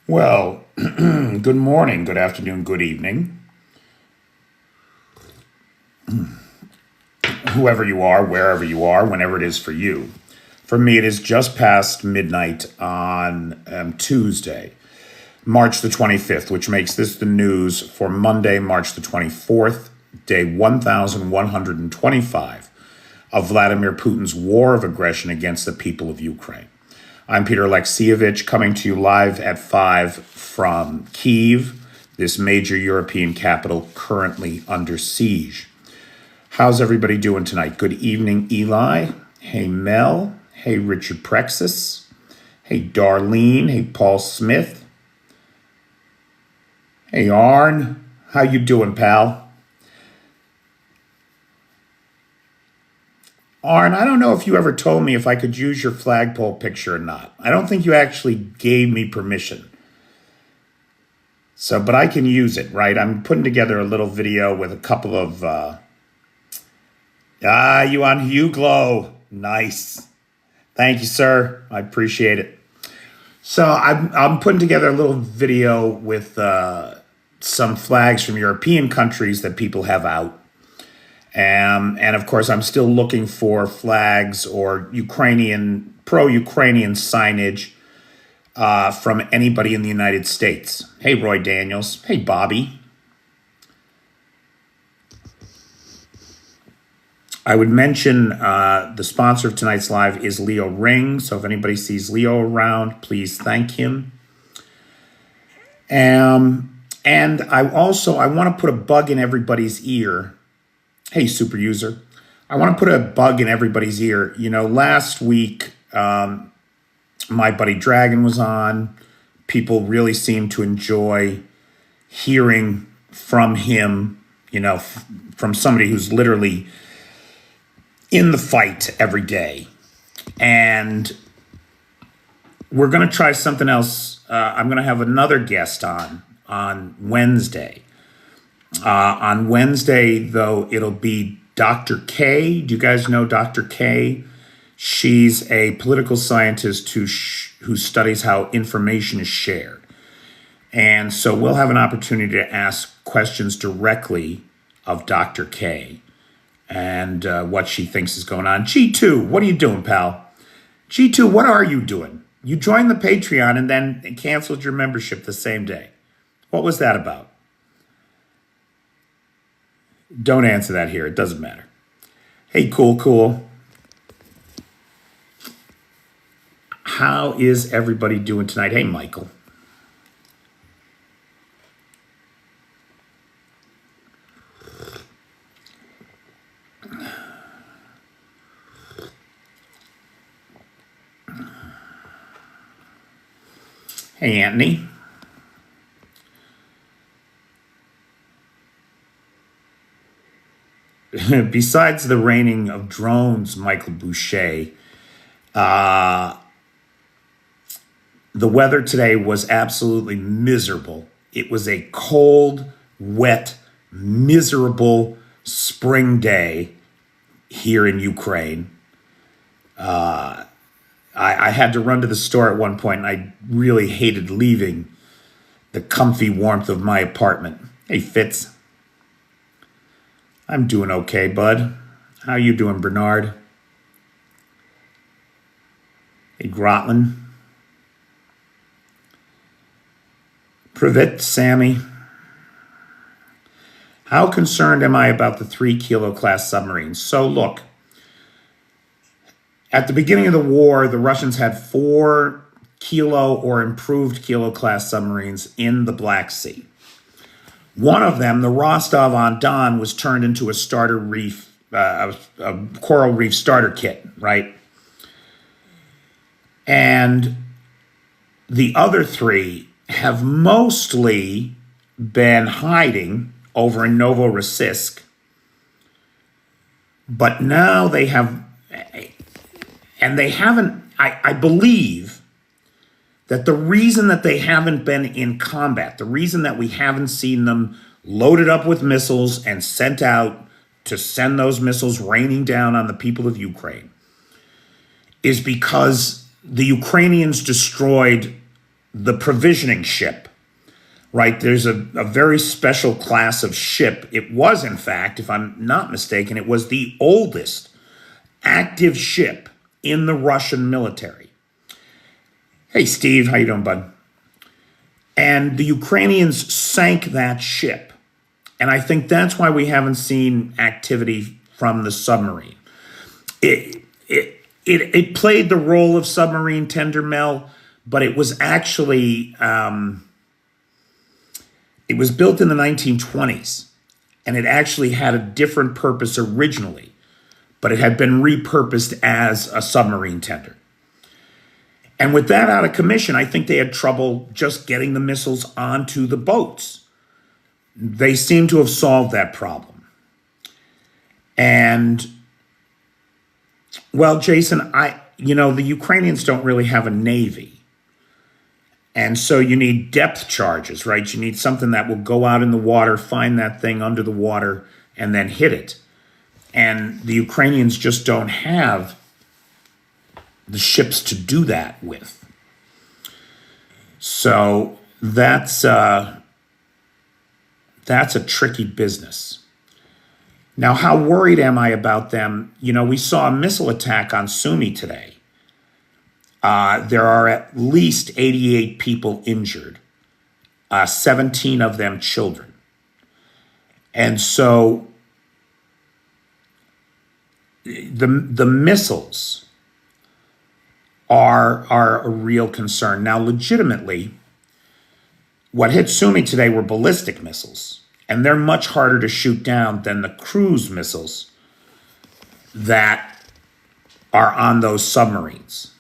Well, good morning, good afternoon, good evening, whoever you are, wherever you are, whenever it is for you. For me, it is just past midnight on Tuesday, March the 25th, which makes this the news for Monday, March the 24th, day 1125 of Vladimir Putin's war of aggression against the people of Ukraine. I'm Peter Alexievich, coming to you live at 5 from Kyiv, this major European capital currently under siege. How's everybody doing tonight? Good evening, Eli. Hey, Mel. Hey, Richard Prexis. Hey, Darlene. Hey, Paul Smith. Hey, Arn. How you doing, pal? Arn, I don't know if you ever told me if I could use your flagpole picture or not. I don't think you actually gave me permission. So, but I can use it, right? I'm putting together a little video with a couple of, you on Huglow. Nice. Thank you, sir. I appreciate it. So I'm putting together a little video with some flags from European countries that people have out. And of course, I'm still looking for flags or pro-Ukrainian signage from anybody in the United States. Hey, Roy Daniels. Hey, Bobby. I would mention the sponsor of tonight's live is Leo Ring. So if anybody sees Leo around, please thank him. And I want to put a bug in everybody's ear. Hey, super user. I want to put a bug in everybody's ear. You know, last week, my buddy Dragon was on. People really seemed to enjoy hearing from him, you know, from somebody who's literally in the fight every day. And we're going to try something else. I'm going to have another guest on Wednesday. On Wednesday, though, it'll be Dr. K. Do you guys know Dr. K? She's a political scientist who studies how information is shared. And so we'll have an opportunity to ask questions directly of Dr. K and what she thinks is going on. G2, what are you doing, pal? G2, what are you doing? You joined the Patreon and then canceled your membership the same day. What was that about? Don't answer that here. It doesn't matter. Hey, cool. How is everybody doing tonight? Hey, Michael. Hey, Anthony. Besides the raining of drones, Michael Boucher, the weather today was absolutely miserable. It was a cold, wet, miserable spring day here in Ukraine. I had to run to the store at one point, and I really hated leaving the comfy warmth of my apartment. Hey, Fitz. I'm doing okay, bud. How you doing, Bernard? Hey, Grotland. Privet, Sammy. How concerned am I about the 3 kilo class submarines? So look, at the beginning of the war, the Russians had 4 kilo or improved kilo class submarines in the Black Sea. One of them, the Rostov-on-Don, was turned into a starter reef, a coral reef starter kit, right? And the other 3 have mostly been hiding over in Novorossiysk, but now they have, and they haven't, I believe that the reason that they haven't been in combat, the reason that we haven't seen them loaded up with missiles and sent out to send those missiles raining down on the people of Ukraine, is because the Ukrainians destroyed the provisioning ship, right? There's a very special class of ship. It was, in fact, if I'm not mistaken, it was the oldest active ship in the Russian military. Hey, Steve, how you doing, bud? And the Ukrainians sank that ship. And I think that's why we haven't seen activity from the submarine. It played the role of submarine tender, Mel, but it was actually, it was built in the 1920s, and it actually had a different purpose originally, but it had been repurposed as a submarine tender. And with that out of commission, I think they had trouble just getting the missiles onto the boats. They seem to have solved that problem. And, well, Jason, the Ukrainians don't really have a navy. And so you need depth charges, right? You need something that will go out in the water, find that thing under the water, and then hit it. And the Ukrainians just don't have the ships to do that with. So that's a tricky business. Now, how worried am I about them? We saw a missile attack on Sumy today. There are at least 88 people injured, 17 of them children. And so the missiles are a real concern. Now, legitimately, what hit Sumy today were ballistic missiles, and they're much harder to shoot down than the cruise missiles that are on those submarines.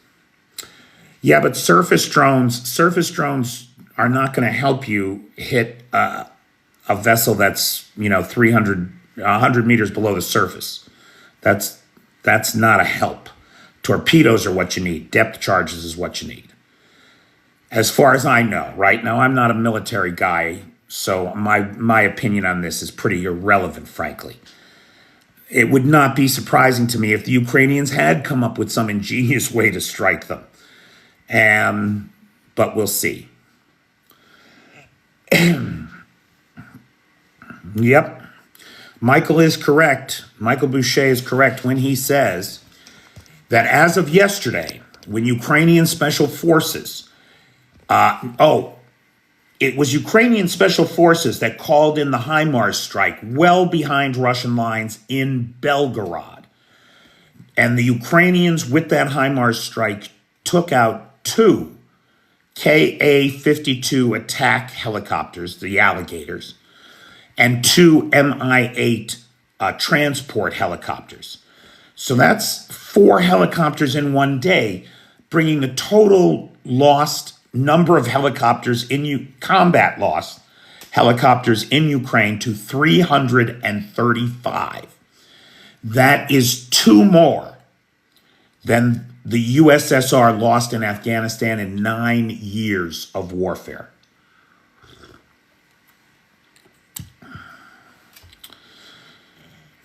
Yeah, but surface drones are not going to help you hit a vessel that's 100 meters below the surface. That's not a help. Torpedoes are what you need. Depth charges is what you need. As far as I know, right now, I'm not a military guy, so my opinion on this is pretty irrelevant, frankly. It would not be surprising to me if the Ukrainians had come up with some ingenious way to strike them. But we'll see. Yep. Michael is correct. Michael Boucher is correct when he says that as of yesterday, when Ukrainian special forces, it was Ukrainian special forces that called in the HIMARS strike well behind Russian lines in Belgorod. And the Ukrainians, with that HIMARS strike, took out 2 Ka-52 attack helicopters, the Alligators, and 2 Mi-8 transport helicopters. So that's 4 helicopters in one day, bringing the total lost number of helicopters combat lost helicopters in Ukraine to 335. That is 2 more than the USSR lost in Afghanistan in 9 years of warfare.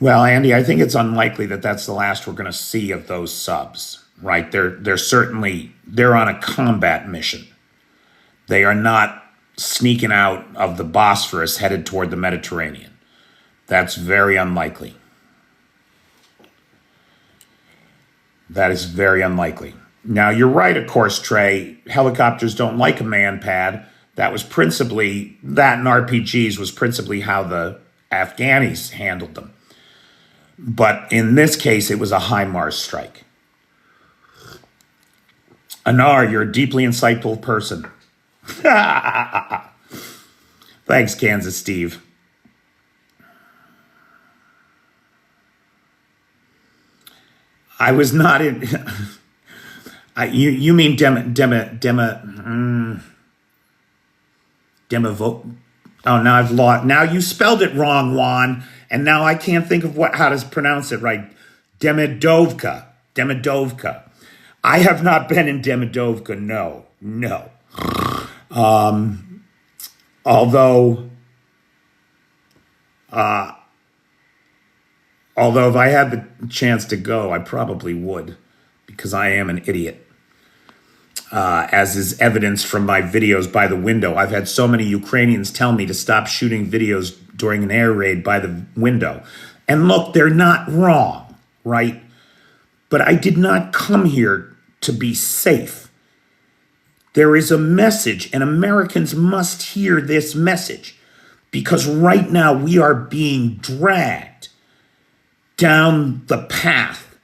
Well, Andy, I think it's unlikely that that's the last we're going to see of those subs, right? They're on a combat mission. They are not sneaking out of the Bosphorus headed toward the Mediterranean. That's very unlikely. That is very unlikely. Now, you're right, of course, Trey. Helicopters don't like a man pad. That and RPGs was principally how the Afghanis handled them. But in this case, it was a HIMARS strike. Anar, you're a deeply insightful person. Thanks, Kansas Steve. I was not in. You mean demovote? Oh, now I've lost. Now you spelled it wrong, Juan, and now I can't think of how to pronounce it right. Demidovka. I have not been in Demidovka. No. Although if I had the chance to go, I probably would, because I am an idiot. as is evidence from my videos by the window. I've had so many Ukrainians tell me to stop shooting videos during an air raid by the window. And look, they're not wrong, right? But I did not come here to be safe. There is a message, and Americans must hear this message, because right now we are being dragged down the path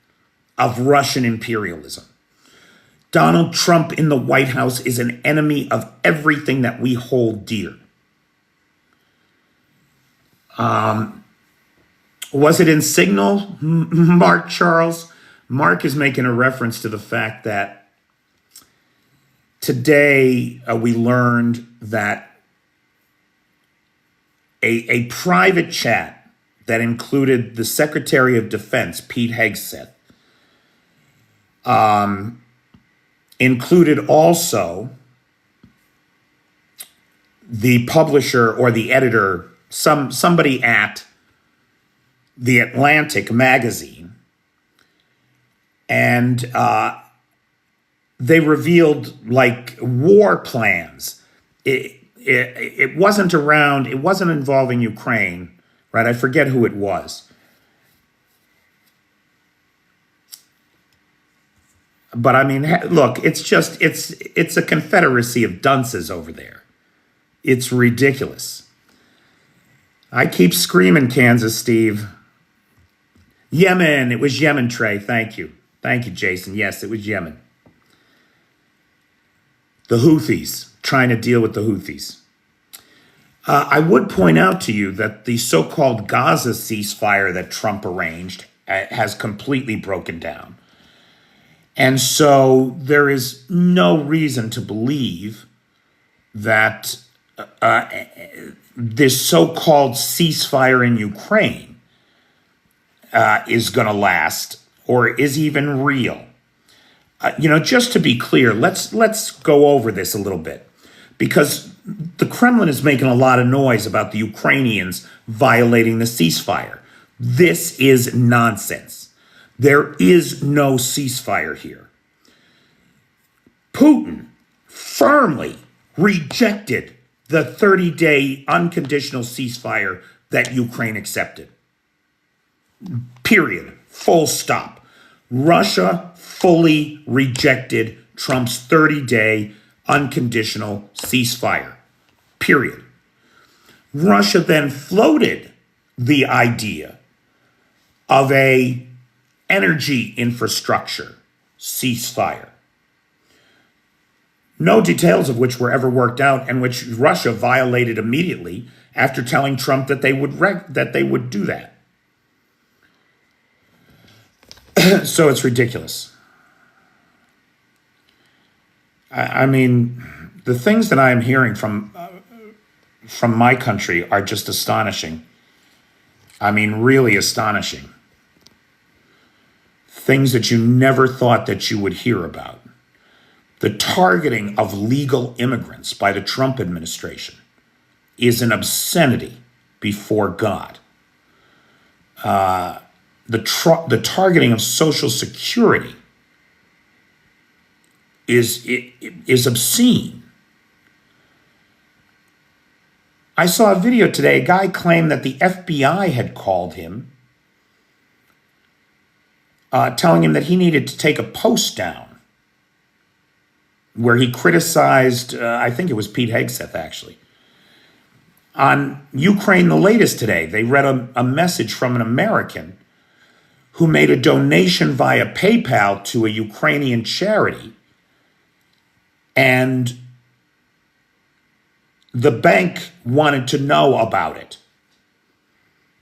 of Russian imperialism. Donald Trump in the White House is an enemy of everything that we hold dear. Was it in Signal, Mark Charles? Mark is making a reference to the fact that today we learned that a private chat that included the Secretary of Defense, Pete Hegseth, included also the publisher or the editor, somebody at the Atlantic magazine, and they revealed like war plans. It wasn't around, it wasn't involving Ukraine, right? I forget who it was. But I mean, look, it's a confederacy of dunces over there. It's ridiculous. I keep screaming, Kansas, Steve. Yemen, it was Yemen, Trey. Thank you. Thank you, Jason. Yes, it was Yemen. The Houthis, trying to deal with the Houthis. I would point out to you that the so-called Gaza ceasefire that Trump arranged has completely broken down. And so there is no reason to believe that this so-called ceasefire in Ukraine is going to last or is even real. Just to be clear, let's go over this a little bit, because the Kremlin is making a lot of noise about the Ukrainians violating the ceasefire. This is nonsense. There is no ceasefire here. Putin firmly rejected the 30-day unconditional ceasefire that Ukraine accepted. Period. Full stop. Russia fully rejected Trump's 30-day unconditional ceasefire. Period. Russia then floated the idea of a energy infrastructure ceasefire, no details of which were ever worked out, and which Russia violated immediately after telling Trump that they would do that. So it's ridiculous. I mean, the things that I am hearing from my country are just astonishing. I mean, really astonishing. Things that you never thought that you would hear about. The targeting of legal immigrants by the Trump administration is an obscenity before God. The targeting of Social Security is obscene. I saw a video today. A guy claimed that the FBI had called him, telling him that he needed to take a post down, where he criticized, I think it was Pete Hegseth actually, on Ukraine the Latest today. They read a message from an American who made a donation via PayPal to a Ukrainian charity, and the bank wanted to know about it,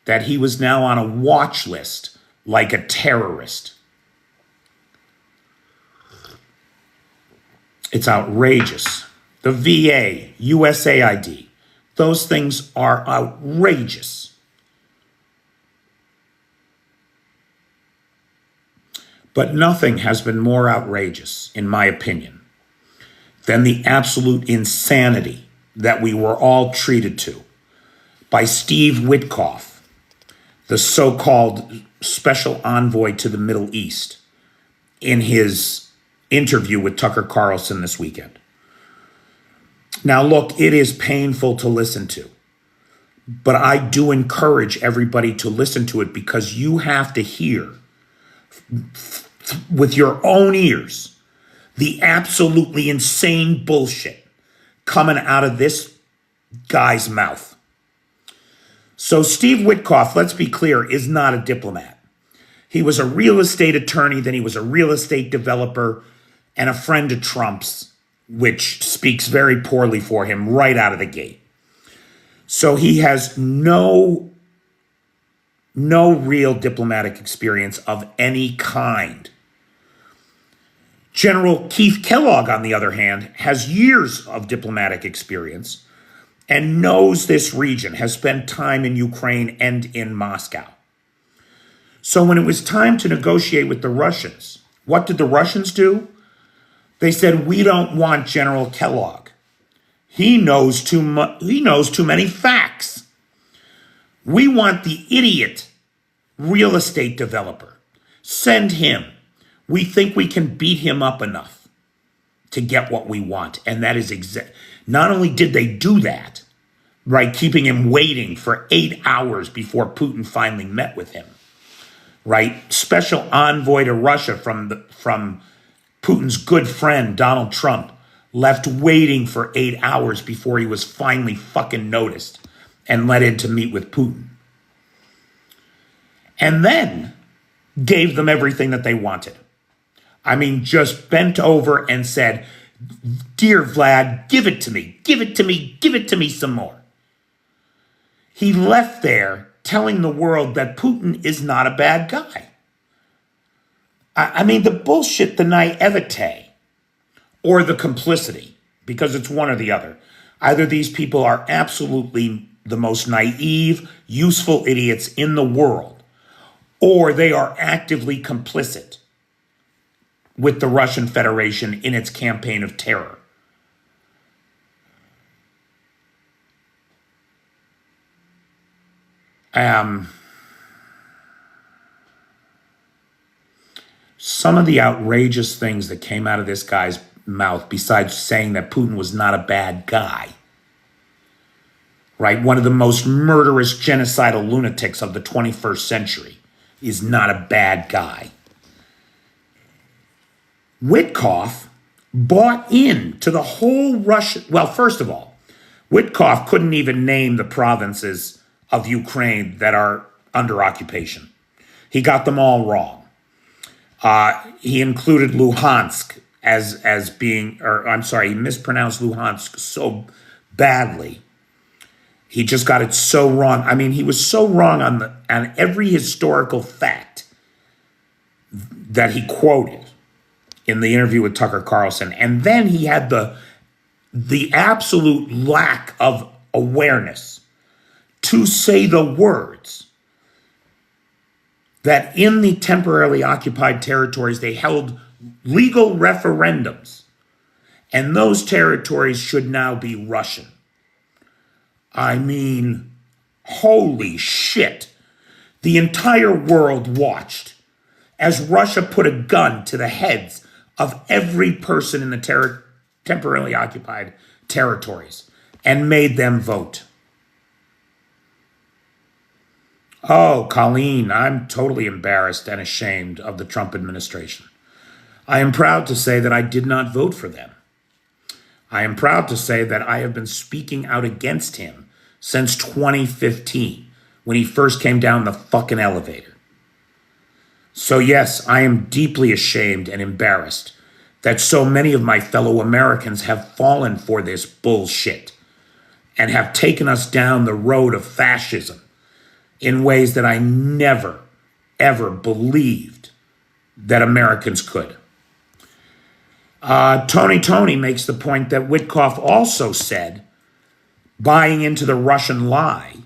that he was now on a watch list like a terrorist. It's outrageous. The VA, USAID, those things are outrageous. But nothing has been more outrageous, in my opinion, than the absolute insanity that we were all treated to by Steve Witkoff, the so-called special envoy to the Middle East, in his interview with Tucker Carlson this weekend. Now, look, it is painful to listen to, but I do encourage everybody to listen to it because you have to hear with your own ears the absolutely insane bullshit coming out of this guy's mouth. So Steve Witkoff, let's be clear, is not a diplomat. He was a real estate attorney, then he was a real estate developer and a friend of Trump's, which speaks very poorly for him right out of the gate. So he has no real diplomatic experience of any kind. General Keith Kellogg, on the other hand, has years of diplomatic experience and knows this region, has spent time in Ukraine and in Moscow. So when it was time to negotiate with the Russians, what did the Russians do? They said, we don't want General Kellogg. He knows too many facts. We want the idiot real estate developer. Send him. We think we can beat him up enough to get what we want. And that is not only did they do that, right, keeping him waiting for 8 hours before Putin finally met with him, right? Special envoy to Russia from Putin's good friend, Donald Trump, left waiting for 8 hours before he was finally fucking noticed and let in to meet with Putin. And then gave them everything that they wanted. I mean, just bent over and said, dear Vlad, give it to me, give it to me, give it to me some more. He left there telling the world that Putin is not a bad guy. I mean, the bullshit, the naivete, or the complicity, because it's one or the other. Either these people are absolutely the most naive, useful idiots in the world, or they are actively complicit with the Russian Federation in its campaign of terror. Some of the outrageous things that came out of this guy's mouth, besides saying that Putin was not a bad guy, right? One of the most murderous genocidal lunatics of the 21st century is not a bad guy. Witkoff bought into the whole Russian. Well, first of all, Witkoff couldn't even name the provinces of Ukraine that are under occupation. He got them all wrong. He included Luhansk as being, or I'm sorry, he mispronounced Luhansk so badly. He just got it so wrong. I mean, he was so wrong on every historical fact that he quoted in the interview with Tucker Carlson. And then he had the absolute lack of awareness to say the words that in the temporarily occupied territories, they held legal referendums, and those territories should now be Russian. I mean, holy shit. The entire world watched as Russia put a gun to the heads of every person in the temporarily occupied territories and made them vote. Oh, Colleen, I'm totally embarrassed and ashamed of the Trump administration. I am proud to say that I did not vote for them. I am proud to say that I have been speaking out against him since 2015, when he first came down the fucking elevator. So yes, I am deeply ashamed and embarrassed that so many of my fellow Americans have fallen for this bullshit and have taken us down the road of fascism in ways that I never, ever believed that Americans could. Tony makes the point that Witkoff also said, buying into the Russian lie,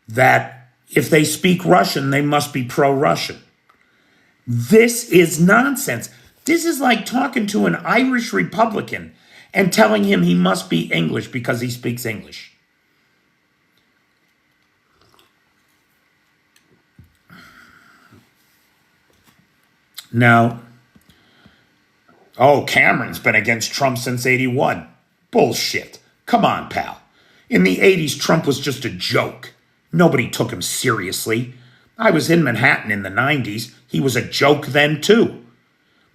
that if they speak Russian, they must be pro-Russian. This is nonsense. This is like talking to an Irish Republican and telling him he must be English because he speaks English. Now, Oh, Cameron's been against Trump since 81. Bullshit. Come on, pal. In the 80s, Trump was just a joke. Nobody took him seriously. I was in Manhattan in the 90s. He was a joke then, too,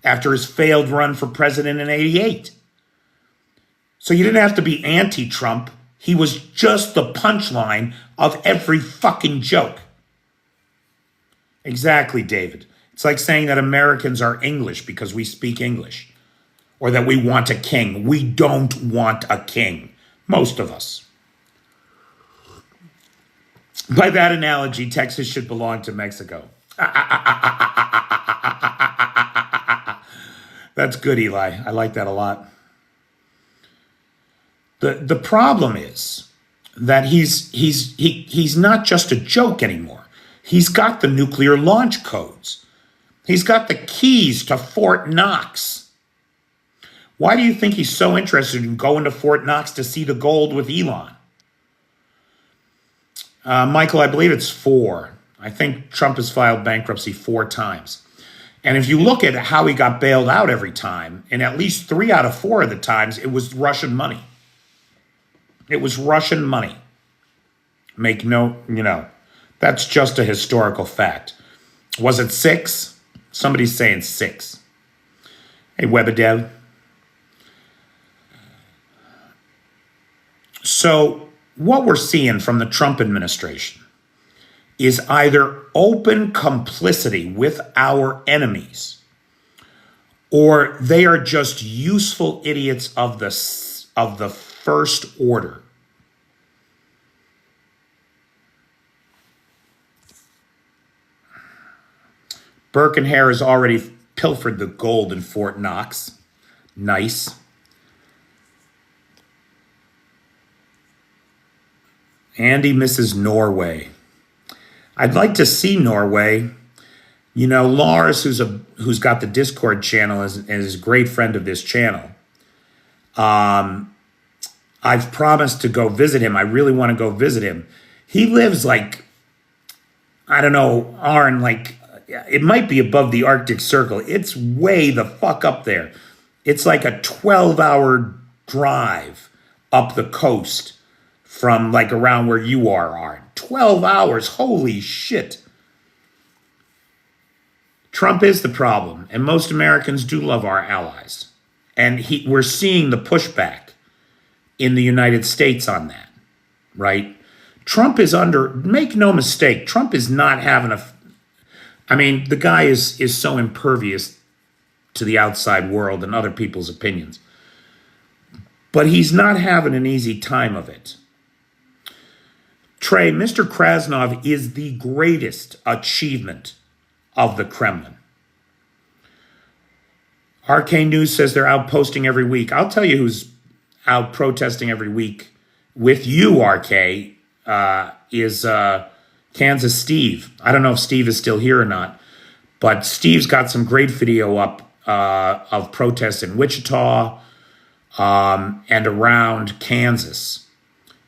after his failed run for president in 88. So you didn't have to be anti-Trump. He was just the punchline of every fucking joke. Exactly, David. It's like saying that Americans are English because we speak English, or that we want a king. We don't want a king, most of us. By that analogy, Texas should belong to Mexico. That's good, Eli. I like that a lot. The problem is that he's not just a joke anymore. He's got the nuclear launch codes. He's got the keys to Fort Knox. Why do you think he's so interested in going to Fort Knox to see the gold with Elon? Michael, I believe it's 4. I think Trump has filed bankruptcy 4 times. And if you look at how he got bailed out every time, in at least 3 out of 4 of the times, it was Russian money. It was Russian money. Make no, that's just a historical fact. Was it 6? Somebody's saying 6. Hey, Webedev. So what we're seeing from the Trump administration is either open complicity with our enemies, or they are just useful idiots of the first order. Burke and Hare has already pilfered the gold in Fort Knox. Nice. Andy misses Norway. I'd like to see Norway. Lars, who's got the Discord channel, is a great friend of this channel. I've promised to go visit him. I really want to go visit him. He lives Arn, it might be above the Arctic Circle. It's way the fuck up there. It's like a 12-hour drive up the coast from around where you are, Arn. 12 hours, holy shit. Trump is the problem, and most Americans do love our allies. And we're seeing the pushback in the United States on that, right? Trump is make no mistake, Trump is not having the guy is so impervious to the outside world and other people's opinions. But he's not having an easy time of it. Trey, Mr. Krasnov is the greatest achievement of the Kremlin. RK News says they're out posting every week. I'll tell you who's out protesting every week with you, RK, is Kansas Steve. I don't know if Steve is still here or not, but Steve's got some great video up of protests in Wichita and around Kansas.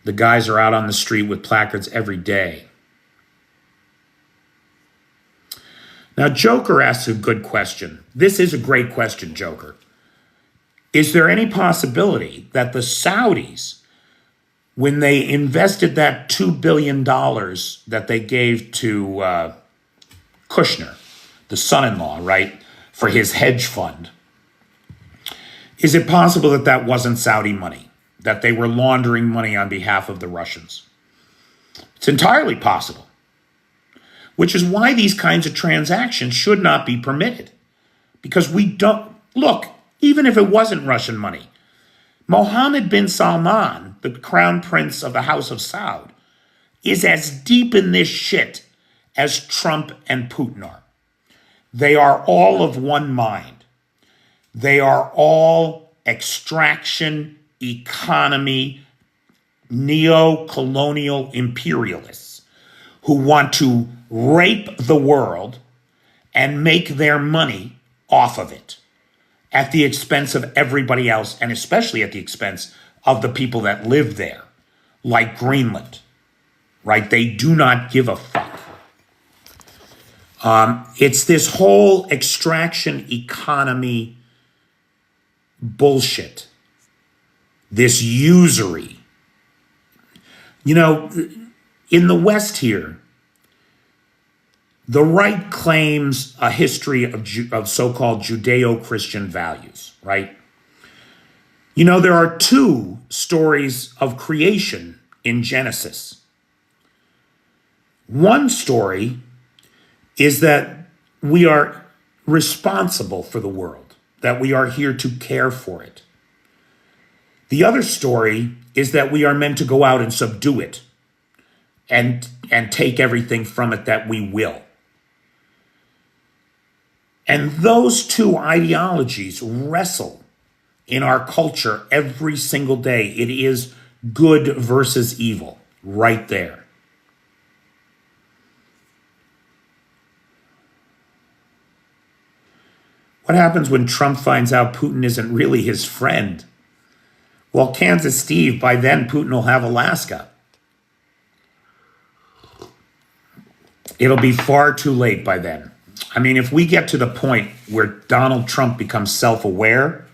The guys are out on the street with placards every day. Now, Joker asks a good question. This is a great question, Joker. Is there any possibility that the Saudis, when they invested that $2 billion that they gave to Kushner, the son-in-law, right, for his hedge fund, is it possible that that wasn't Saudi money? That they were laundering money on behalf of the Russians? It's entirely possible, which is why these kinds of transactions should not be permitted. Because we don't, look, even if it wasn't Russian money, Mohammed bin Salman, the crown prince of the House of Saud, is as deep in this shit as Trump and Putin are. They are all of one mind. They are all extraction, economy, neo-colonial imperialists who want to rape the world and make their money off of it at the expense of everybody else, and especially at the expense of the people that live there, like Greenland, right? They do not give a fuck. It's this whole extraction economy bullshit, this usury. You know, in the West here, the right claims a history of so-called Judeo-Christian values, right? You know, there are two stories of creation in Genesis. One story is that we are responsible for the world, that we are here to care for it. The other story is that we are meant to go out and subdue it and take everything from it that we will. And those two ideologies wrestle in our culture every single day. It is good versus evil right there. What happens when Trump finds out Putin isn't really his friend? Well, Kansas Steve, by then Putin will have Alaska. It'll be far too late by then. I mean, if we get to the point where Donald Trump becomes self-aware,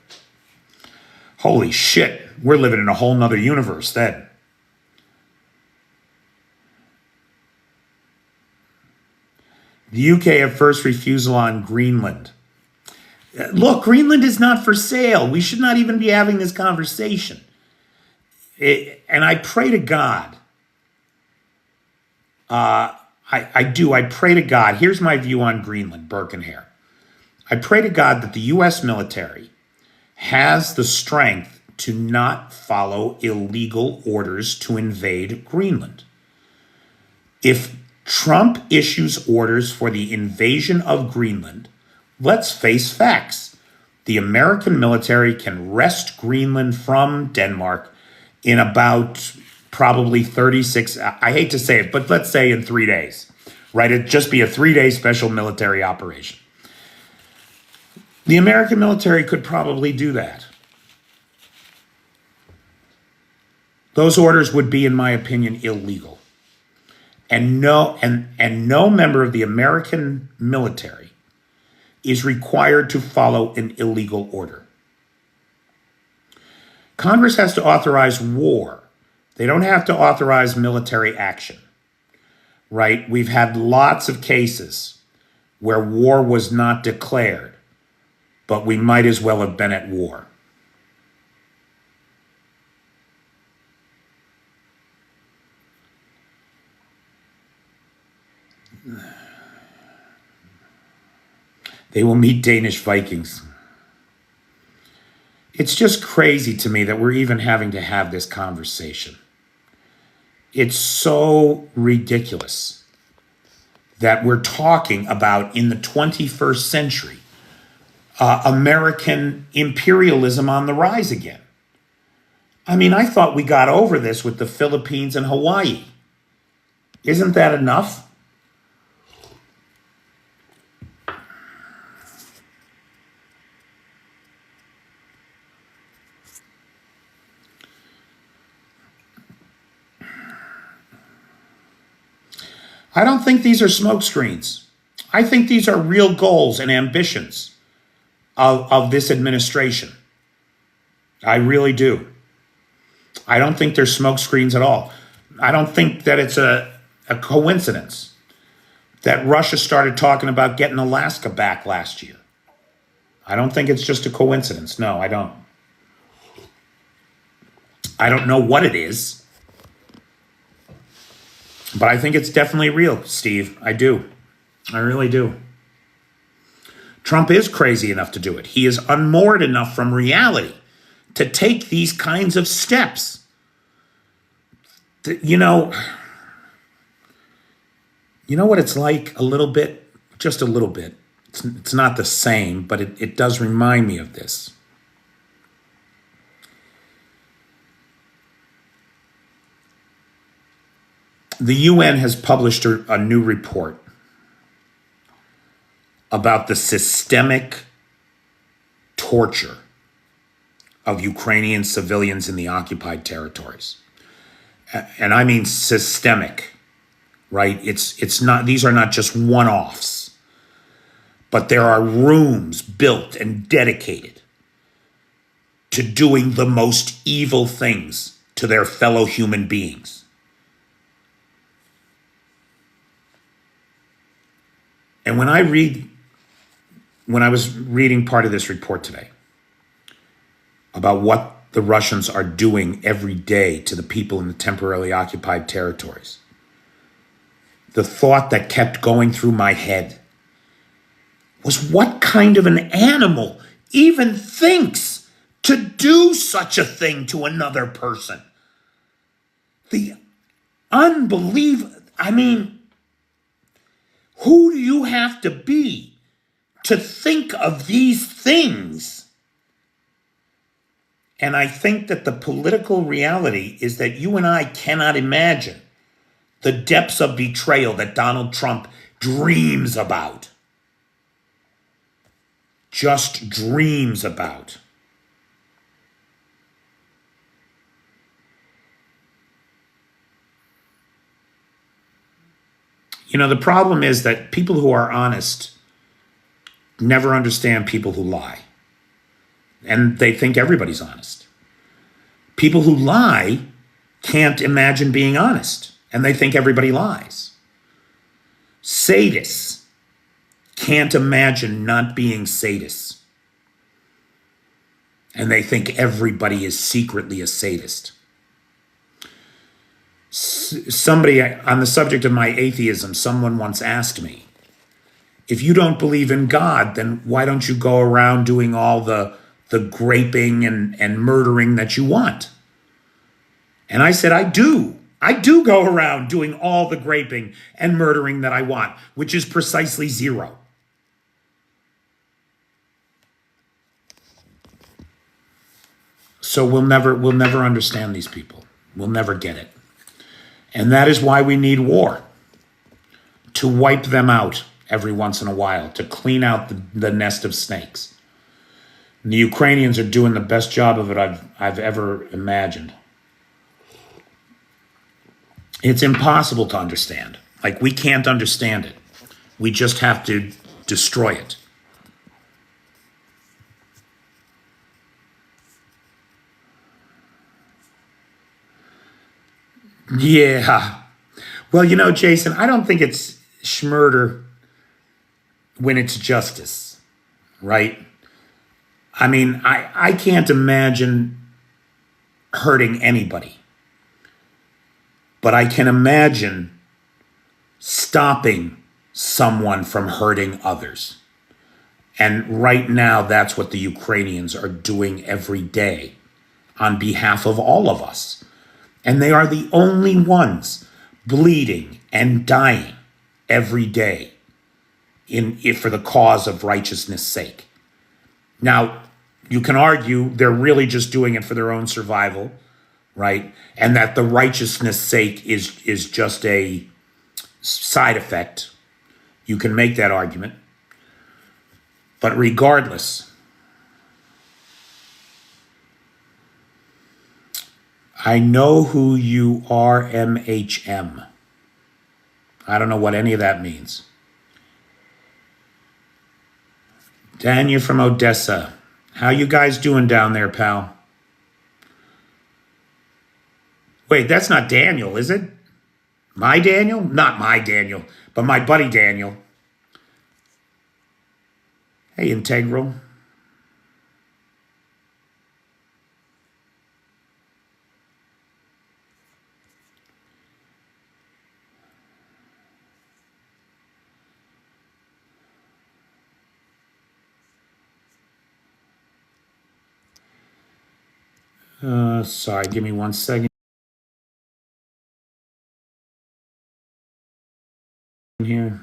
holy shit, we're living in a whole nother universe then. The UK have first refusal on Greenland. Look, Greenland is not for sale. We should not even be having this conversation. And I pray to God, I pray to God. Here's my view on Greenland, Birkenhair. I pray to God that the U.S. military has the strength to not follow illegal orders to invade Greenland. If Trump issues orders for the invasion of Greenland, let's face facts. The American military can wrest Greenland from Denmark in about probably 36, I hate to say it, but let's say in 3 days, right? It'd just be a 3-day special military operation. The American military could probably do that. Those orders would be, in my opinion, illegal. And no member of the American military is required to follow an illegal order. Congress has to authorize war. They don't have to authorize military action, right? We've had lots of cases where war was not declared, but we might as well have been at war. They will meet Danish Vikings. It's just crazy to me that we're even having to have this conversation. It's so ridiculous that we're talking about, in the 21st century, American imperialism on the rise again. I mean, I thought we got over this with the Philippines and Hawaii. Isn't that enough? I don't think these are smokescreens. I think these are real goals and ambitions of this administration. I really do. I don't think they're smokescreens at all. I don't think that it's a coincidence that Russia started talking about getting Alaska back last year. I don't think it's just a coincidence. No, I don't. I don't know what it is. But I think it's definitely real, Steve. I do. I really do. Trump is crazy enough to do it. He is unmoored enough from reality to take these kinds of steps. You know what it's like a little bit? Just a little bit. It's not the same, but it does remind me of this. The UN has published a new report about the systemic torture of Ukrainian civilians in the occupied territories. And I mean systemic, right? It's not, these are not just one-offs, but there are rooms built and dedicated to doing the most evil things to their fellow human beings. And when I was reading part of this report today about what the Russians are doing every day to the people in the temporarily occupied territories, the thought that kept going through my head was, what kind of an animal even thinks to do such a thing to another person? The unbelievable, I mean, who do you have to be to think of these things? And I think that the political reality is that you and I cannot imagine the depths of betrayal that Donald Trump dreams about. Just dreams about. You know, the problem is that people who are honest never understand people who lie. And they think everybody's honest. People who lie can't imagine being honest, and they think everybody lies. Sadists can't imagine not being sadists, and they think everybody is secretly a sadist. Somebody, on the subject of my atheism, someone once asked me, if you don't believe in God, then why don't you go around doing all the graping and murdering that you want? And I said, I do. I do go around doing all the graping and murdering that I want, which is precisely zero. So we'll never understand these people. We'll never get it. And that is why we need war, to wipe them out every once in a while, to clean out the nest of snakes. And the Ukrainians are doing the best job of it I've ever imagined. It's impossible to understand. Like, we can't understand it. We just have to destroy it. Yeah. Well, you know, Jason, I don't think it's schmurder when it's justice, right? I mean, I can't imagine hurting anybody, but I can imagine stopping someone from hurting others. And right now, that's what the Ukrainians are doing every day on behalf of all of us. And they are the only ones bleeding and dying every day for the cause of righteousness' sake. Now, you can argue they're really just doing it for their own survival, right? And that the righteousness' sake is just a side effect. You can make that argument. But regardless, I know who you are, MHM. I don't know what any of that means. Daniel from Odessa. How you guys doing down there, pal? Wait, that's not Daniel, is it? My Daniel? Not my Daniel, but my buddy Daniel. Hey, Integral. Sorry, give me 1 second here.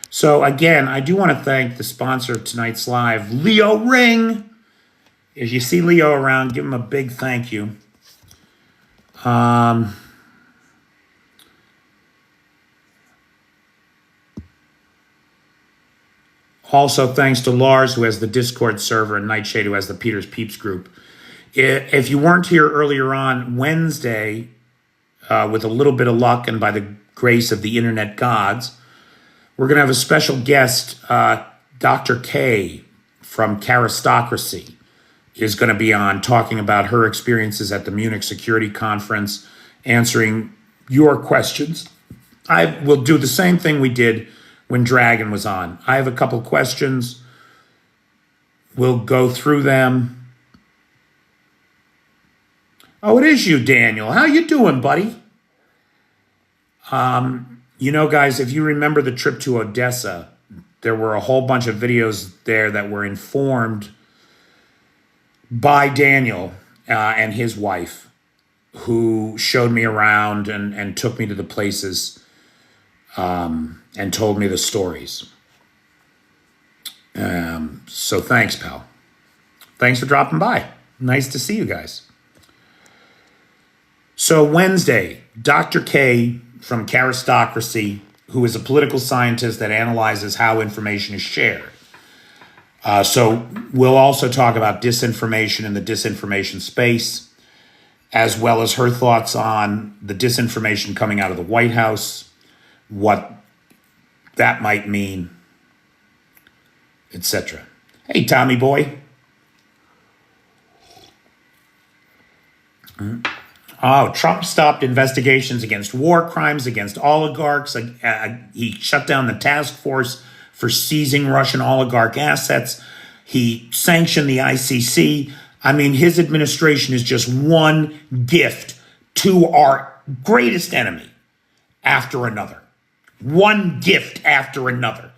So again, I do want to thank the sponsor of tonight's live, Leo Ring. If you see Leo around, give him a big thank you. Also, thanks to Lars, who has the Discord server, and Nightshade, who has the Peter's Peeps group. If you weren't here earlier on Wednesday, with a little bit of luck and by the grace of the internet gods, we're going to have a special guest, Dr. K from Charistocracy. is going to be on talking about her experiences at the Munich Security Conference, answering your questions. I will do the same thing we did when Dragon was on. I have a couple questions. We'll go through them. Oh, it is you, Daniel. How you doing, buddy? You know, guys, if you remember the trip to Odessa, there were a whole bunch of videos there that were informed by Daniel and his wife, who showed me around and took me to the places and told me the stories. So thanks, pal. Thanks for dropping by. Nice to see you guys. So Wednesday, Dr. K from Karistocracy, who is a political scientist that analyzes how information is shared. So we'll also talk about disinformation in the disinformation space, as well as her thoughts on the disinformation coming out of the White House, what that might mean, etc. Hey, Tommy boy. Oh, Trump stopped investigations against war crimes, against oligarchs. He shut down the task force for seizing Russian oligarch assets. He sanctioned the ICC. I mean, his administration is just one gift to our greatest enemy after another. One gift after another.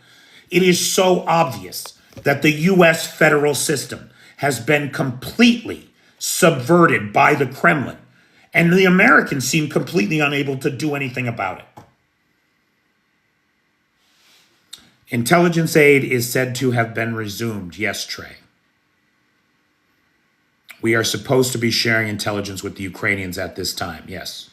It is so obvious that the U.S. federal system has been completely subverted by the Kremlin, and the Americans seem completely unable to do anything about it. Intelligence aid is said to have been resumed. Yes, Trey. We are supposed to be sharing intelligence with the Ukrainians at this time. Yes.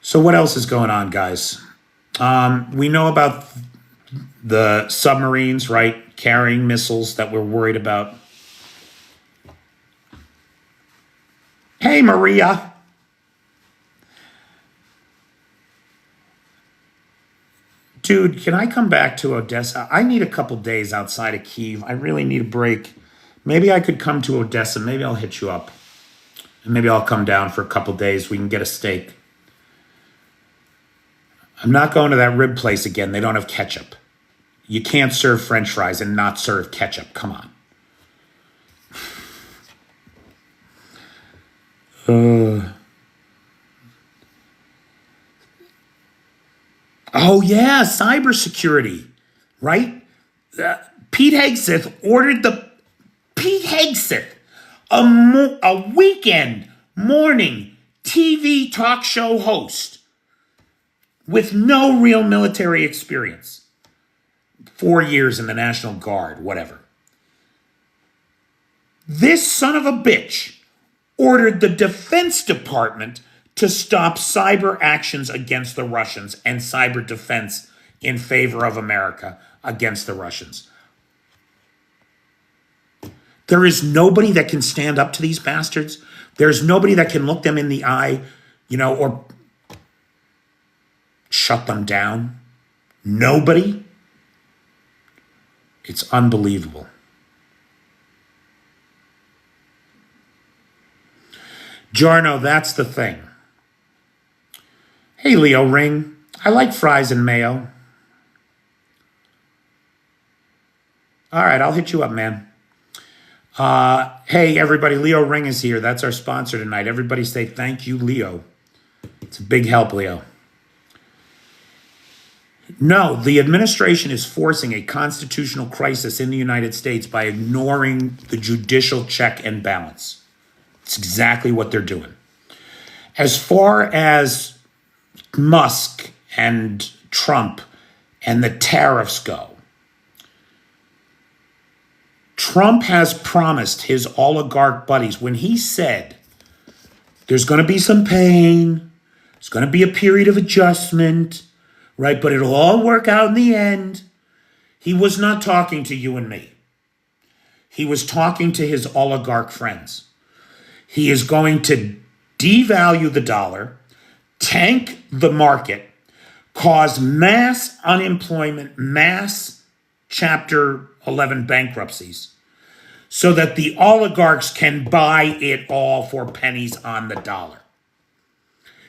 So what else is going on, guys? We know about the submarines, right? Carrying missiles that we're worried about. Hey, Maria. Dude, can I come back to Odessa? I need a couple days outside of Kyiv. I really need a break. Maybe I could come to Odessa. Maybe I'll hit you up. And maybe I'll come down for a couple days. We can get a steak. I'm not going to that rib place again. They don't have ketchup. You can't serve French fries and not serve ketchup. Come on. Oh, yeah, cybersecurity, right? Pete Hegseth ordered Pete Hegseth, a weekend morning TV talk show host with no real military experience. 4 years in the National Guard, whatever. This son of a bitch ordered the Defense Department to stop cyber actions against the Russians and cyber defense in favor of America against the Russians. There is nobody that can stand up to these bastards. There's nobody that can look them in the eye, or shut them down. Nobody. It's unbelievable. Jarno, that's the thing. Hey, Leo Ring. I like fries and mayo. All right, I'll hit you up, man. Hey, everybody, Leo Ring is here. That's our sponsor tonight. Everybody say thank you, Leo. It's a big help, Leo. No, the administration is forcing a constitutional crisis in the United States by ignoring the judicial check and balance. It's exactly what they're doing. As far as Musk and Trump and the tariffs go, Trump has promised his oligarch buddies, when he said there's going to be some pain, there's going to be a period of adjustment, right? But it'll all work out in the end. He was not talking to you and me. He was talking to his oligarch friends. He is going to devalue the dollar, tank the market, cause mass unemployment, mass Chapter 11 bankruptcies, so that the oligarchs can buy it all for pennies on the dollar.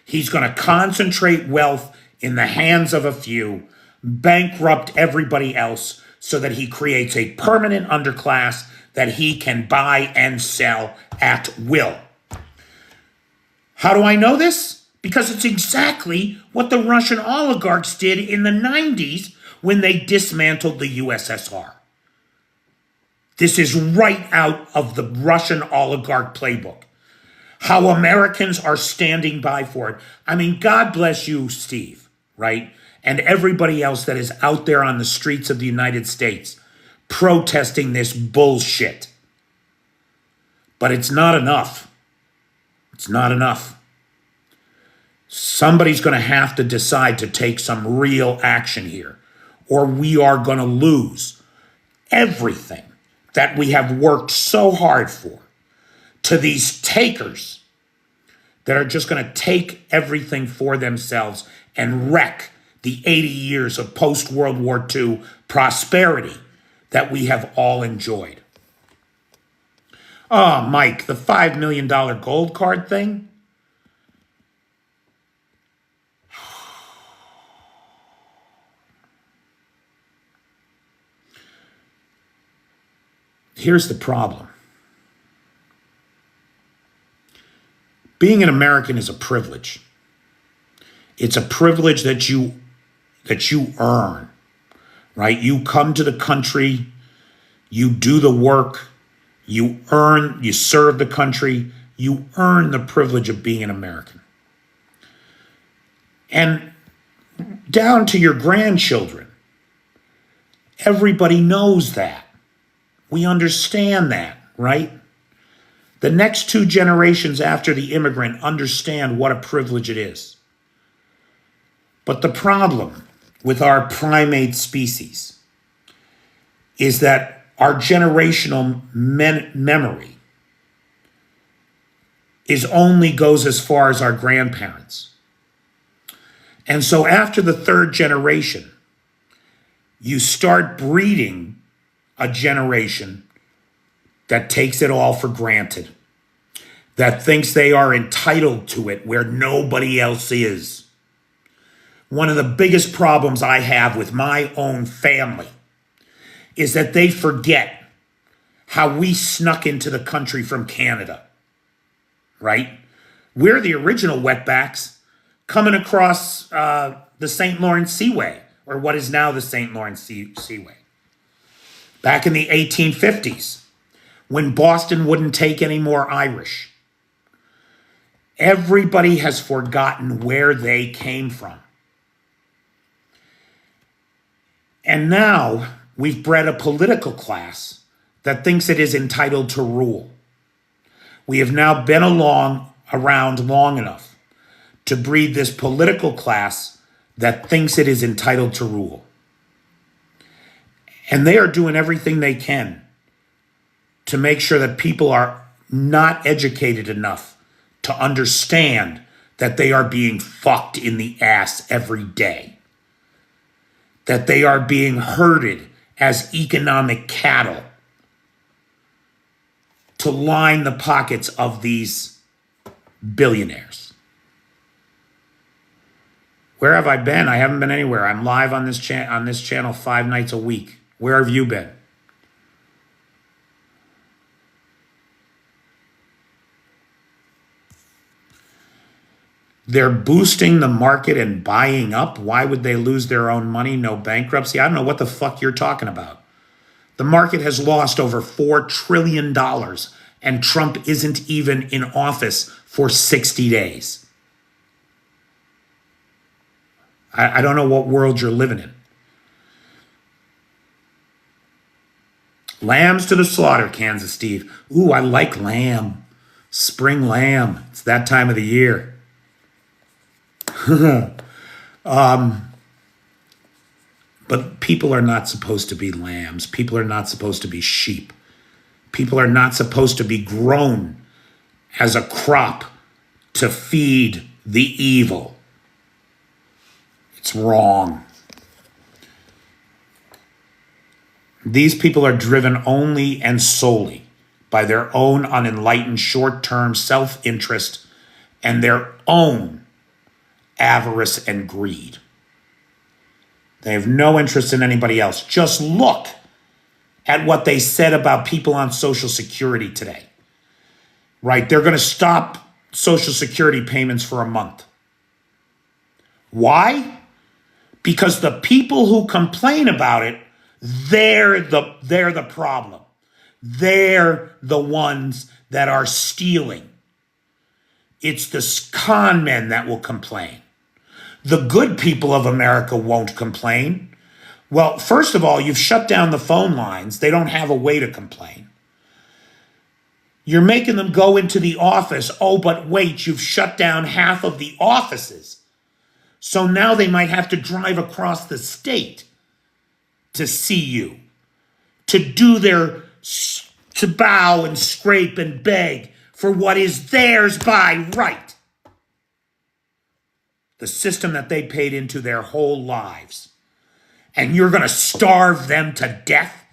He's going to concentrate wealth in the hands of a few, bankrupt everybody else, so that he creates a permanent underclass that he can buy and sell at will. How do I know this? Because it's exactly what the Russian oligarchs did in the 90s when they dismantled the USSR. This is right out of the Russian oligarch playbook. How Americans are standing by for it. I mean, God bless you, Steve, right? And everybody else that is out there on the streets of the United States protesting this bullshit. But it's not enough. It's not enough. Somebody's going to have to decide to take some real action here, or we are going to lose everything that we have worked so hard for to these takers that are just going to take everything for themselves and wreck the 80 years of post-World War II prosperity that we have all enjoyed. Oh, Mike, the $5 million gold card thing? Here's the problem. Being an American is a privilege. It's a privilege that you earn, right? You come to the country, you do the work, you serve the country, you earn the privilege of being an American. And down to your grandchildren, everybody knows that. We understand that, right? The next 2 generations after the immigrant understand what a privilege it is. But the problem with our primate species is that our generational memory only goes as far as our grandparents. And so after the 3rd generation, you start breeding a generation that takes it all for granted, that thinks they are entitled to it where nobody else is. One of the biggest problems I have with my own family is that they forget how we snuck into the country from Canada, right? We're the original wetbacks coming across the St. Lawrence Seaway, or what is now the St. Lawrence Seaway. Back in the 1850s, when Boston wouldn't take any more Irish. Everybody has forgotten where they came from. And now we've bred a political class that thinks it is entitled to rule. We have now been around long enough to breed this political class that thinks it is entitled to rule. And they are doing everything they can to make sure that people are not educated enough to understand that they are being fucked in the ass every day. That they are being herded as economic cattle to line the pockets of these billionaires. Where have I been? I haven't been anywhere. I'm live on this channel 5 nights a week. Where have you been? They're boosting the market and buying up. Why would they lose their own money? No bankruptcy. I don't know what the fuck you're talking about. The market has lost over $4 trillion and Trump isn't even in office for 60 days. I don't know what world you're living in. Lambs to the slaughter, Kansas Steve. Ooh, I like lamb. Spring lamb. It's that time of the year. But people are not supposed to be lambs. People are not supposed to be sheep. People are not supposed to be grown as a crop to feed the evil. It's wrong. These people are driven only and solely by their own unenlightened short-term self-interest and their own avarice and greed. They have no interest in anybody else. Just look at what they said about people on Social Security today. Right? They're going to stop Social Security payments for a month. Why? Because the people who complain about it, they're the problem. They're the ones that are stealing. It's the con men that will complain. The good people of America won't complain. Well, first of all, you've shut down the phone lines. They don't have a way to complain. You're making them go into the office. Oh, but wait, you've shut down half of the offices. So now they might have to drive across the state to see you, to bow and scrape and beg for what is theirs by right. The system that they paid into their whole lives. And you're going to starve them to death?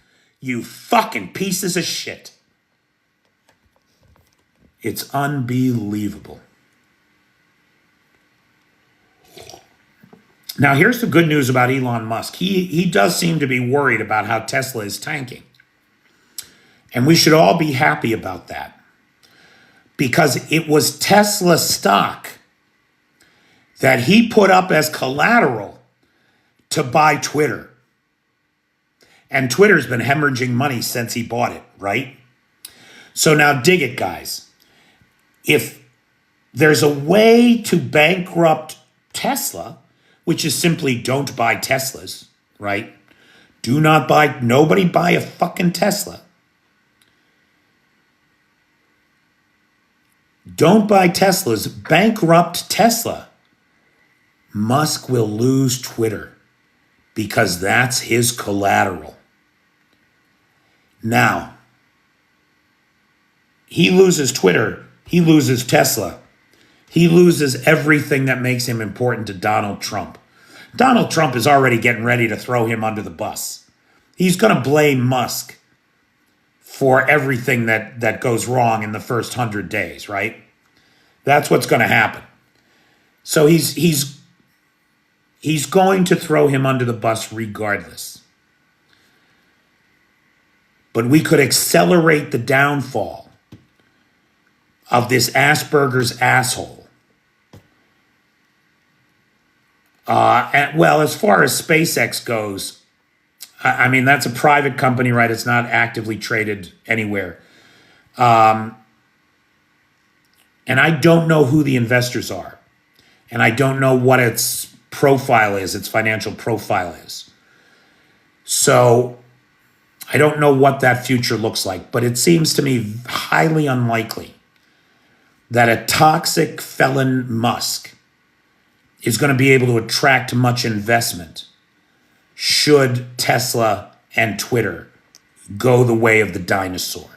You fucking pieces of shit. It's unbelievable. Now, here's the good news about Elon Musk. He does seem to be worried about how Tesla is tanking. And we should all be happy about that. Because it was Tesla stock that he put up as collateral to buy Twitter. And Twitter's been hemorrhaging money since he bought it, right? So now dig it, guys. If there's a way to bankrupt Tesla, which is simply don't buy Teslas, right? Nobody buy a fucking Tesla. Don't buy Teslas, bankrupt Tesla. Musk will lose Twitter because that's his collateral. Now, he loses Twitter, he loses Tesla. He loses everything that makes him important to Donald Trump. Donald Trump is already getting ready to throw him under the bus. He's going to blame Musk for everything that goes wrong in the first 100 days, right? That's what's going to happen. So he's going to throw him under the bus regardless. But we could accelerate the downfall of this Asperger's asshole. Well, as far as SpaceX goes, I mean, that's a private company, right? It's not actively traded anywhere. And I don't know who the investors are. And I don't know what its profile is, its financial profile is. So I don't know what that future looks like. But it seems to me highly unlikely that a toxic felon Musk is going to be able to attract much investment should Tesla and Twitter go the way of the dinosaur.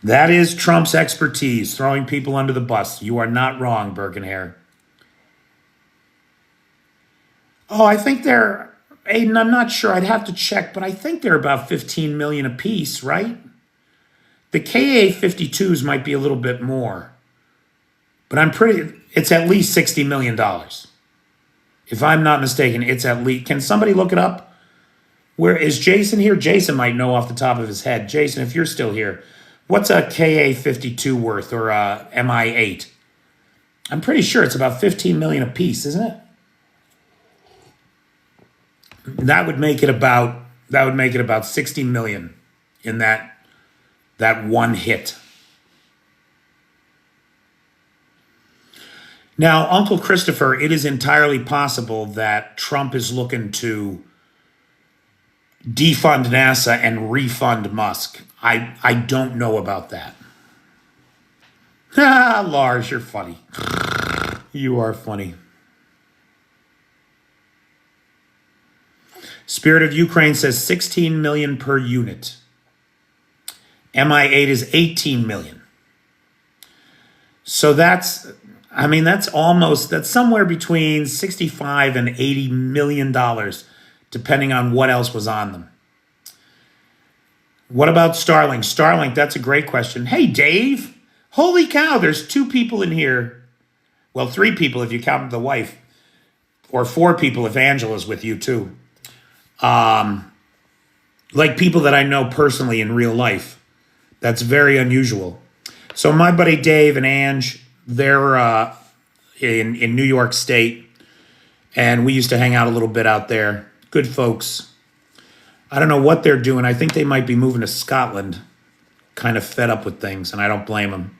That is Trump's expertise, throwing people under the bus. You are not wrong, Birkenhair. Oh, I think they're, Aiden, I'm not sure. I'd have to check, but I think they're about 15 million apiece, right? The KA-52s might be a little bit more, but it's at least $60 million. If I'm not mistaken, it's at least, can somebody look it up? Where is Jason here? Jason might know off the top of his head. Jason, if you're still here, what's a KA-52 worth or a MI-8? I'm pretty sure it's about 15 million apiece, isn't it? That would make it about 60 million in that one hit. Now, Uncle Christopher, it is entirely possible that Trump is looking to defund NASA and refund Musk. I don't know about that. Lars, you're funny. You are funny. Spirit of Ukraine says 16 million per unit. MI8 is 18 million. So that's somewhere between 65 and 80 million dollars, depending on what else was on them. What about Starlink? Starlink, that's a great question. Hey, Dave. Holy cow, there's 2 people in here. Well, 3 people if you count the wife. Or 4 people if Angela's with you too. Like people that I know personally in real life. That's very unusual. So my buddy Dave and Ange, they're in New York State. And we used to hang out a little bit out there. Good folks. I don't know what they're doing. I think they might be moving to Scotland. Kind of fed up with things, and I don't blame them.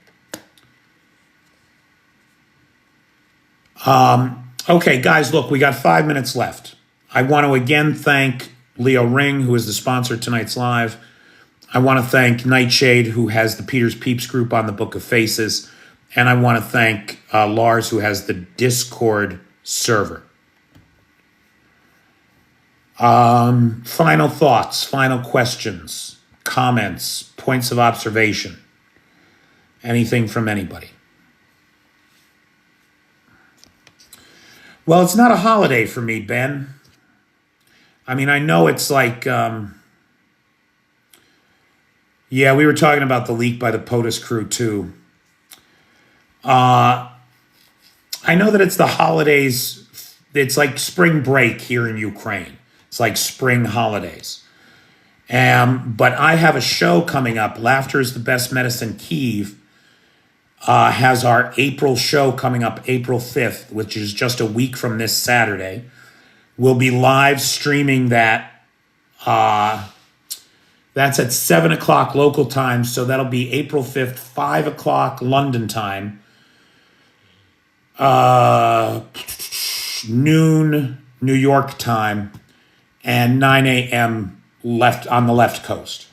Okay, guys, look, we got 5 minutes left. I want to again thank Leo Ring, who is the sponsor of tonight's live. I want to thank Nightshade, who has the Peter's Peeps group on the Book of Faces. And I want to thank Lars, who has the Discord server. Final thoughts, final questions, comments, points of observation. Anything from anybody? Well, it's not a holiday for me, Ben. I mean, I know it's like, yeah, we were talking about the leak by the POTUS crew too. I know that it's the holidays. It's like spring break here in Ukraine. It's like spring holidays. But I have a show coming up. Laughter is the Best Medicine Kyiv has our April show coming up April 5th, which is just a week from this Saturday. We'll be live streaming that. That's at 7 o'clock local time. So that'll be April 5th, 5 o'clock London time. Noon New York time. And 9 a.m. left on the left coast.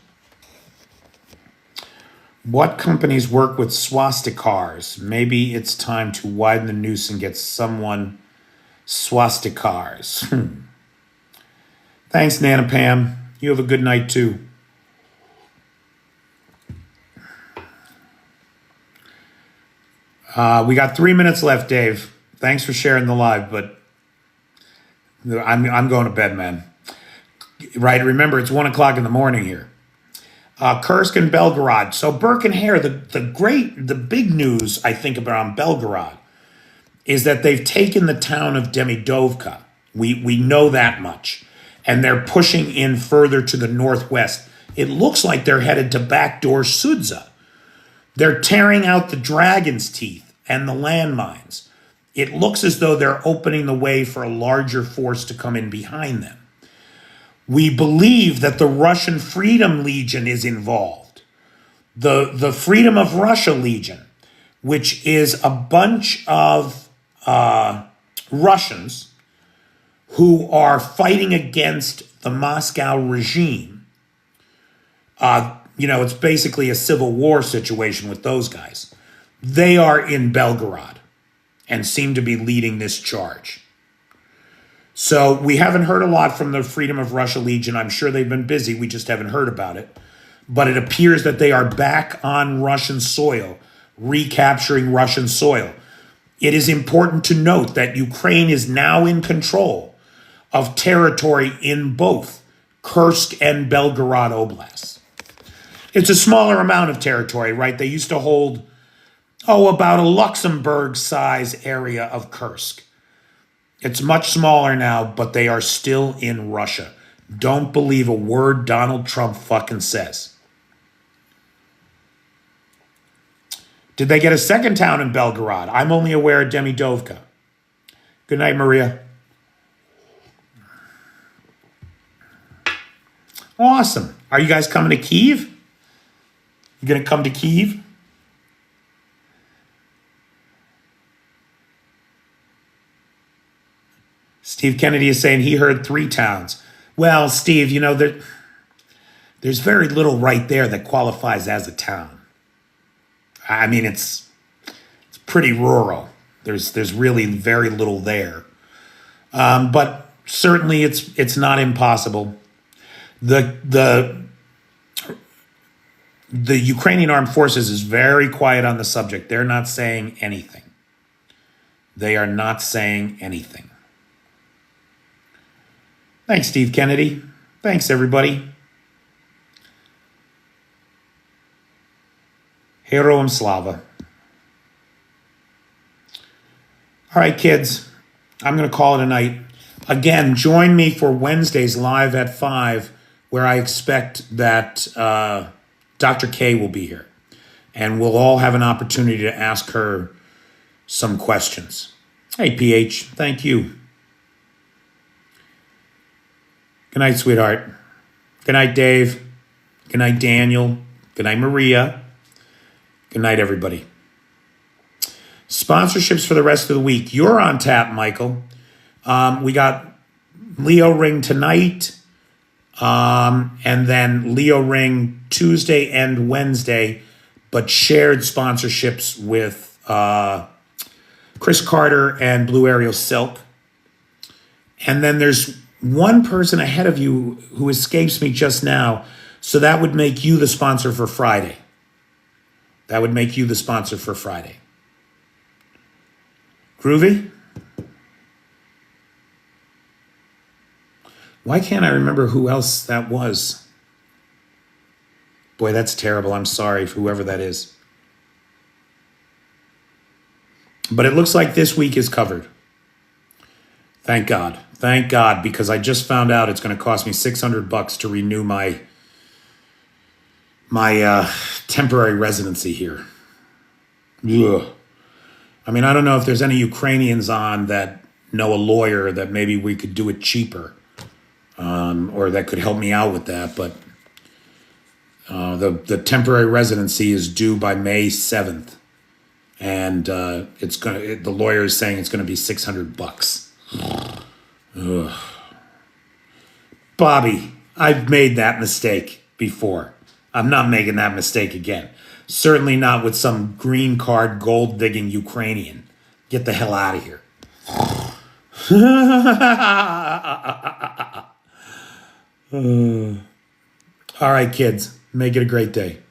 What companies work with swastikars? Maybe it's time to widen the noose and get someone swastikars. Thanks, Nana Pam. You have a good night too. We got 3 minutes left, Dave. Thanks for sharing the live, but I'm going to bed, man. Right, remember, it's 1 o'clock in the morning here. Kursk and Belgorod. So Burke and Hare, the big news I think about Belgorod is that they've taken the town of Demidovka. We know that much. And they're pushing in further to the northwest. It looks like they're headed to backdoor Sudza. They're tearing out the dragon's teeth and the landmines. It looks as though they're opening the way for a larger force to come in behind them. We believe that the Russian Freedom Legion is involved. The Freedom of Russia Legion, which is a bunch of Russians who are fighting against the Moscow regime. It's basically a civil war situation with those guys. They are in Belgorod and seem to be leading this charge. So we haven't heard a lot from the Freedom of Russia Legion. I'm sure they've been busy. We just haven't heard about it. But it appears that they are back on Russian soil, recapturing Russian soil. It is important to note that Ukraine is now in control of territory in both Kursk and Belgorod oblasts. It's a smaller amount of territory, right? They used to hold, about a Luxembourg-size area of Kursk. It's much smaller now, but they are still in Russia. Don't believe a word Donald Trump fucking says. Did they get a second town in Belgorod? I'm only aware of Demidovka. Good night, Maria. Awesome. Are you guys coming to Kyiv? You going to come to Kyiv? Steve Kennedy is saying he heard 3 towns. Well, Steve, there's very little right there that qualifies as a town. I mean, it's pretty rural. There's really very little there. But certainly it's not impossible. The The Ukrainian armed forces is very quiet on the subject. They're not saying anything. They are not saying anything. Thanks, Steve Kennedy. Thanks, everybody. Heroam Slava. All right, kids. I'm going to call it a night. Again, join me for Wednesdays live at 5, where I expect that Dr. K will be here. And we'll all have an opportunity to ask her some questions. Hey, PH, thank you. Good night, sweetheart. Good night, Dave. Good night, Daniel. Good night, Maria. Good night, everybody. Sponsorships for the rest of the week. You're on tap, Michael. We got Leo Ring tonight, and then Leo Ring Tuesday and Wednesday, but shared sponsorships with Chris Carter and Blue Ariel Silk. And then there's one person ahead of you who escapes me just now, so that would make you the sponsor for Friday. That would make you the sponsor for Friday. Groovy? Why can't I remember who else that was? Boy, that's terrible. I'm sorry for whoever that is. But it looks like this week is covered. Thank God. Thank God, because I just found out it's going to cost me $600 to renew my temporary residency here. Ugh. I mean, I don't know if there's any Ukrainians on that know a lawyer that maybe we could do it cheaper, or that could help me out with that. But the temporary residency is due by May 7th, and the lawyer is saying it's going to be $600. Ugh. Bobby, I've made that mistake before. I'm not making that mistake again. Certainly not with some green card gold digging Ukrainian. Get the hell out of here. All right, kids. Make it a great day.